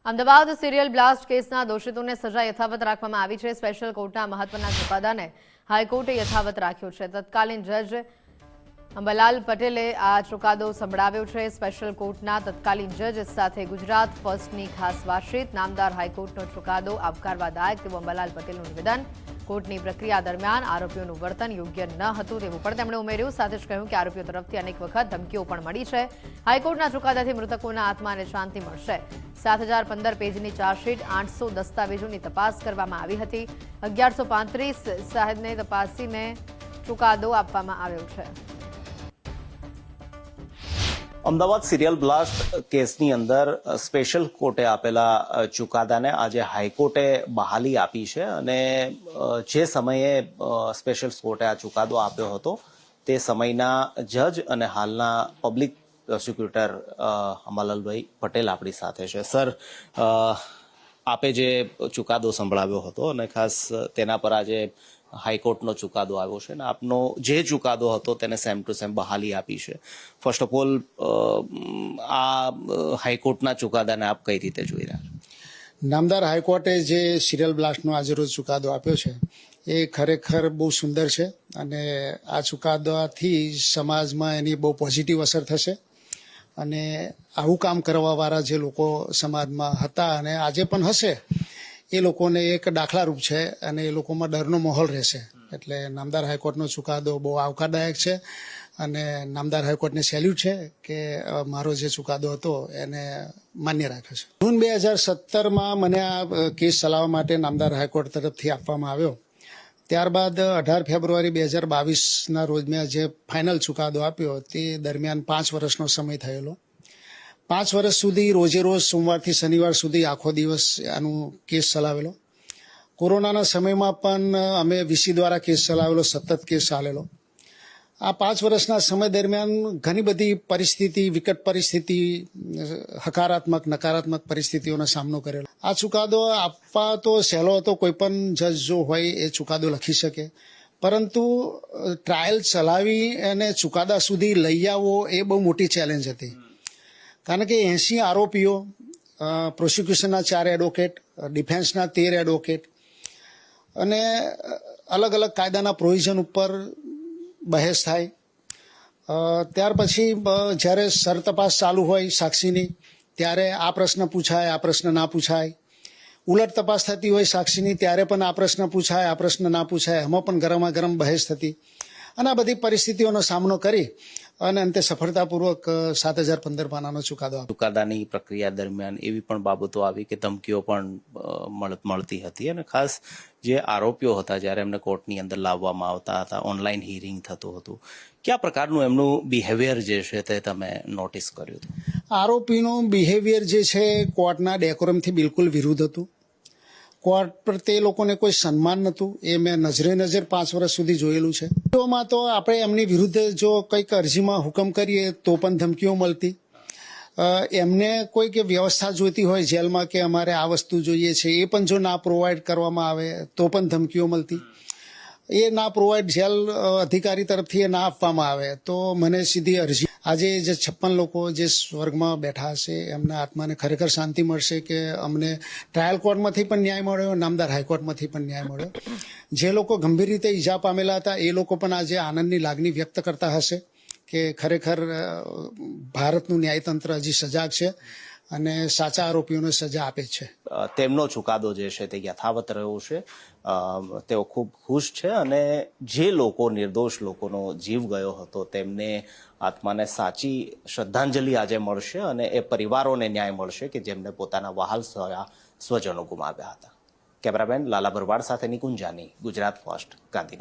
Ahmedabad serial blast કેસના દોષિતોને સજા યથાવત રાખવામાં આવી છે। સ્પેશિયલ કોર્ટના મહત્વના ચુકાદાને હાઈકોર્ટે યથાવત રાખ્યો છે। તત્કાલીન જજ અંબાલાલ પટેલે આ ચુકાદો સંભળાવ્યો છે। સ્પેશિયલ કોર્ટના તત્કાલીન જજ સાથે ગુજરાત ફર્સ્ટની ખાસ વાતચીત। નામદાર હાઈકોર્ટનો ચુકાદો આવકારવાદાયક તેવું અંબાલાલ પટેલનું નિવેદન। કોર્ટની પ્રક્રિયા દરમિયાન આરોપીઓનું વર્તન યોગ્ય ન હતું તેવું પણ તેમણે ઉમેર્યું। સાથે જ કહ્યું કે આરોપીઓ તરફથી અનેક વખત ધમકીઓ પણ મળી છે। હાઈકોર્ટના ચુકાદાથી મૃતકોના આત્માને શાંતિ મળશે। 7015 પેજની ચાર્જશીટ 800 દસ્તાવેજોની તપાસ કરવામાં આવી હતી। 1135 સાહેબને તપાસીને ચુકાદો આપવામાં આવ્યો છે। અમદાવાદ સિરિયલ બ્લાસ્ટ કેસની અંદર સ્પેશિયલ કોર્ટે આપેલા ચુકાદાને આજે હાઈકોર્ટે બહાલી આપી છે અને જે સમયે સ્પેશિયલ કોર્ટે આ ચુકાદો આપ્યો હતો તે સમયના જજ અને હાલના પબ્લિક પ્રોસિક્યુટર અંબાલાલભાઈ પટેલ આપણી સાથે છે। સર, આપે જે ચુકાદો સંભળાવ્યો હતો અને ખાસ તેના પર આજે હાઈકોર્ટનો ચુકાદો આવ્યો છે અને આપનો જે ચુકાદો હતો તેને સેમ ટુ સેમ બહાલી આપી છે। ફર્સ્ટ ઓફ ઓલ, આ હાઈકોર્ટના ચુકાદાને આપ કઈ રીતે જોઈ રહ્યા છો? નામદાર હાઈકોર્ટે જે સિરિયલ બ્લાસ્ટનો આજે રોજ ચુકાદો આપ્યો છે એ ખરેખર બહુ સુંદર છે અને આ ચુકાદાથી સમાજમાં એની બહુ પોઝિટિવ અસર થશે અને આવું કામ કરવાવાળા જે લોકો સમાજમાં હતા અને આજે પણ હશે એ લોકોને એક દાખલારૂપ છે અને એ લોકોમાં ડરનો માહોલ રહેશે। એટલે નામદાર હાઈકોર્ટનો ચુકાદો બહુ આવકારદાયક છે અને નામદાર હાઈકોર્ટને સેલ્યુટ છે કે મારો જે ચુકાદો હતો એને માન્ય રાખ્યો છે। જૂન 2017માં મને આ કેસ ચલાવવા માટે નામદાર હાઈકોર્ટ તરફથી આપવામાં આવ્યો। ત્યારબાદ 18 ફેબ્રુઆરી 2022ના રોજ મેં જે ફાઇનલ ચુકાદો આપ્યો તે દરમિયાન 5 વર્ષનો સમય થયેલો। 5 વર્ષ સુધી રોજે રોજ સોમવારથી શનિવાર સુધી આખો દિવસ આનું કેસ ચલાવેલો। કોરોનાના સમયમાં પણ અમે વીસી દ્વારા કેસ ચલાવેલો, સતત કેસ ચાલેલો। આ 5 વર્ષના સમય દરમિયાન ઘણી બધી પરિસ્થિતિ, વિકટ પરિસ્થિતિ, હકારાત્મક નકારાત્મક પરિસ્થિતિઓનો સામનો કરેલો। આ ચુકાદો આપવા તો સહેલો હતો, કોઈ પણ જજ જો હોય એ ચુકાદો લખી શકે, પરંતુ ટ્રાયલ ચલાવી અને ચુકાદા સુધી લઈ આવવો એ બહુ મોટી ચેલેન્જ હતી। કારણ કે 80 આરોપીઓ, પ્રોસિક્યુશનના 4 એડવોકેટ, ડિફેન્સના 13 એડવોકેટ અને અલગ અલગ કાયદાના પ્રોવિઝન ઉપર બહેસ થાય। ત્યાર પછી જ્યારે સરતપાસ ચાલુ હોય સાક્ષીની ત્યારે આ પ્રશ્ન પૂછાય, આ પ્રશ્ન ના પૂછાય। ઉલટ તપાસ થતી હોય સાક્ષીની ત્યારે પણ આ પ્રશ્ન પૂછાય, આ પ્રશ્ન ના પૂછાય। એમાં પણ ગરમા ગરમ બહેસ થતી અને આ બધી પરિસ્થિતિઓનો સામનો કરી અને અંતે સફળતાપૂર્વક 7015 પાનાનો ચુકાદો આપ્યો। ચુકાદાની પ્રક્રિયા દરમિયાન એવી પણ બાબતો આવી કે ધમકીઓ પણ મળતી હતી અને ખાસ જે આરોપીઓ હતા જ્યારે એમને કોર્ટની અંદર લાવવામાં આવતા હતા, ઓનલાઈન હિયરિંગ થતું હતું, કયા પ્રકારનું એમનું બિહેવિયર જે છે તે તમે નોટિસ કર્યું હતું? આરોપીનું બિહેવિયર જે છે કોર્ટના ડેકોરમથી બિલકુલ વિરુદ્ધ હતું। કોર્ટ પ્રત્યે લોકોને કોઈ સન્માન નહોતું, એ મેં નજરે નજર 5 વર્ષ સુધી જોયેલું છે। માં તો આપણે એમની વિરુદ્ધ જો કંઈક અરજીમાં હુકમ કરીએ તો પણ ધમકીઓ મળતી। એમને કોઈક વ્યવસ્થા જોઈતી હોય જેલમાં કે અમારે આ વસ્તુ જોઈએ છે, એ પણ જો ના પ્રોવાઈડ કરવામાં આવે તો પણ ધમકીઓ મળતી। એ ના પ્રોવાઈડ જેલ અધિકારી તરફથી એ ના આપવામાં આવે તો મને સીધી અરજી, આજે જે 56 લોકો જે સ્વર્ગમાં બેઠા હશે એમના આત્માને ખરેખર શાંતિ મળશે કે અમને ટ્રાયલ કોર્ટમાંથી પણ ન્યાય મળ્યો, નામદાર હાઈકોર્ટમાંથી પણ ન્યાય મળ્યો। જે લોકો ગંભીર રીતે ઈજા પામેલા હતા એ લોકો પણ આજે આનંદની લાગણી વ્યક્ત કરતા હશે કે ખરેખર ભારતનું ન્યાયતંત્ર હજી સજાગ છે અને સાચા આરોપીઓને સજા આપે છે। તેમનો ચુકાદો જે છે તે યથાવત રહ્યો છે। તેઓ ખૂબ ખુશ છે અને જે લોકો, નિર્દોષ લોકોનો જીવ ગયો હતો તેમને આત્માને સાચી શ્રદ્ધાંજલિ આજે મળશે અને એ પરિવારોને ન્યાય મળશે કે જેમને પોતાના વહાલ સ્વજનો ગુમાવ્યા હતા। કેમેરામેન લાલા ભરવાડ સાથે નિકુંજ જાની, ગુજરાત ફર્સ્ટ, ગાંધીનગર।